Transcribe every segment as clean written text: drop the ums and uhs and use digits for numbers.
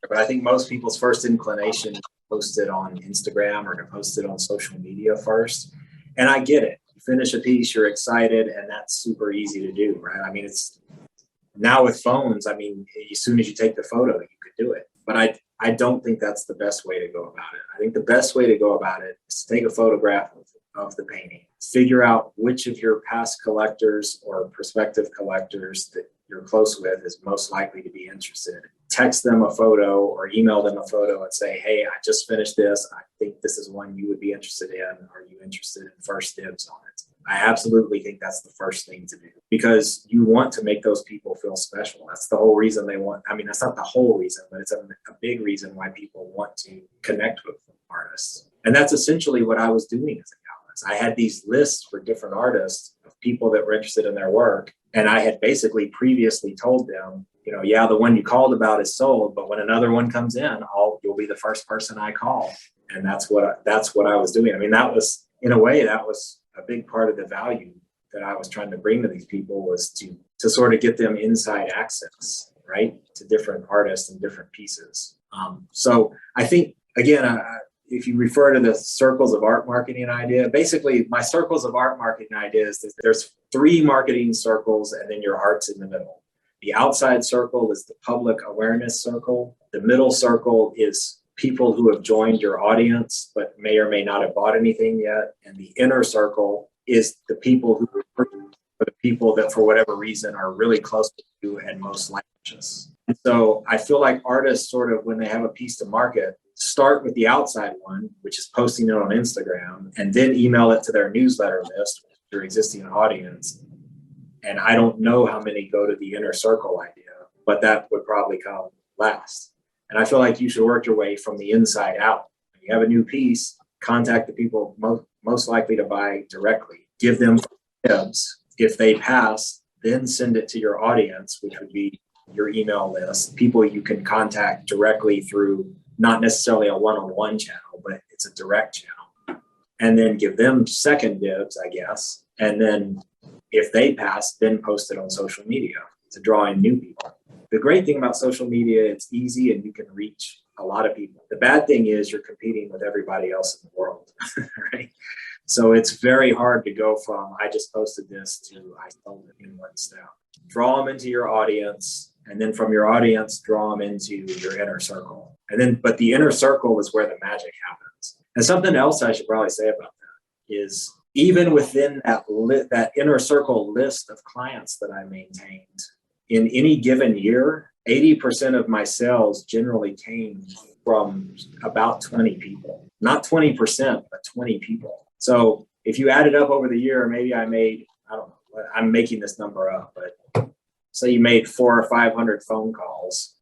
but I think most people's first inclination is to post it on Instagram or to post it on social media first. And I get it. You finish a piece, you're excited, and that's super easy to do, right? I mean, it's now with phones, I mean, as soon as you take the photo, you could do it. But I don't think that's the best way to go about it. I think the best way to go about it is to take a photograph of the painting, figure out which of your past collectors or prospective collectors that you're close with is most likely to be interested. Text them a photo or email them a photo and say, hey, I just finished this. I think this is one you would be interested in. Are you interested in first dibs on it? I absolutely think that's the first thing to do, because you want to make those people feel special. That's the whole reason they want, I mean, that's not the whole reason, but it's a big reason why people want to connect with artists. And that's essentially what I was doing as a gallerist. I had these lists for different artists of people that were interested in their work. And I had basically previously told them, you know, yeah, the one you called about is sold, but when another one comes in, you'll be the first person I call. And that's what I was doing. I mean, that was, in a way, that was a big part of the value that I was trying to bring to these people, was to sort of get them inside access, right, to different artists and different pieces. So I think, again, if you refer to the circles of art marketing idea, basically my circles of art marketing idea is that there's 3 marketing circles and then your art's in the middle. The outside circle is the public awareness circle. The middle circle is people who have joined your audience but may or may not have bought anything yet. And the inner circle is the people who are the people that for whatever reason are really close to you and most likely. And so I feel like artists sort of, when they have a piece to market, start with the outside one, which is posting it on Instagram, and then email it to their newsletter list, your existing audience. And I don't know how many go to the inner circle idea, but that would probably come last. And I feel like you should work your way from the inside out. When you have a new piece, contact the people most likely to buy directly. Give them tips. If they pass, then send it to your audience, which would be your email list, people you can contact directly through not necessarily a one-on-one channel, but it's a direct channel. And then give them second dibs, I guess. And then if they pass, then post it on social media to draw in new people. The great thing about social media, it's easy and you can reach a lot of people. The bad thing is you're competing with everybody else in the world, right? So it's very hard to go from, I just posted this, to I sold it in one step. Draw them into your audience, and then from your audience, draw them into your inner circle. And then, but the inner circle is where the magic happens. And something else I should probably say about that is, even within that inner circle list of clients that I maintained, in any given year, 80% of my sales generally came from about 20 people. Not 20%, but 20 people. So if you add it up over the year, maybe I made, I don't know, I'm making this number up, but say you made 400 or 500 phone calls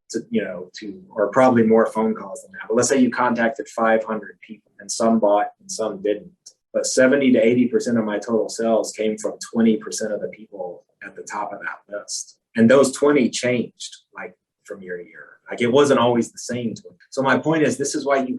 or probably more phone calls than that. But let's say you contacted 500 people and some bought and some didn't. But 70 to 80% of my total sales came from 20% of the people at the top of that list. And those 20 changed like from year to year. Like it wasn't always the same. So my point is, this is why you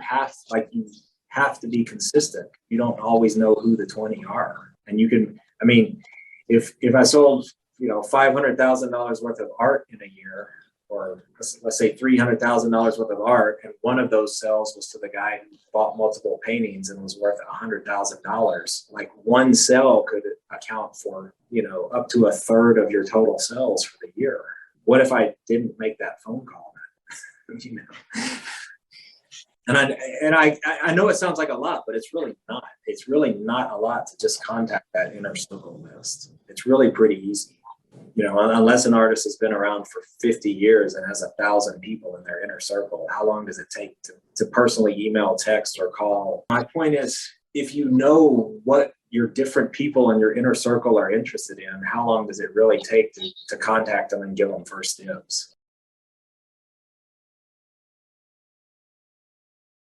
have to be consistent. You don't always know who the 20 are. And you can, I mean, if I sold, $500,000 worth of art in a year, or let's say $300,000 worth of art, and one of those sales was to the guy who bought multiple paintings and was worth $100,000, like one sale could account for, up to a third of your total sales for the year. What if I didn't make that phone call? And I know it sounds like a lot, but it's really not. It's really not a lot to just contact that inner circle list. It's really pretty easy. Unless an artist has been around for 50 years and has 1,000 people in their inner circle, how long does it take to personally email, text, or call? My point is, if you know what your different people in your inner circle are interested in, how long does it really take to contact them and give them first dibs?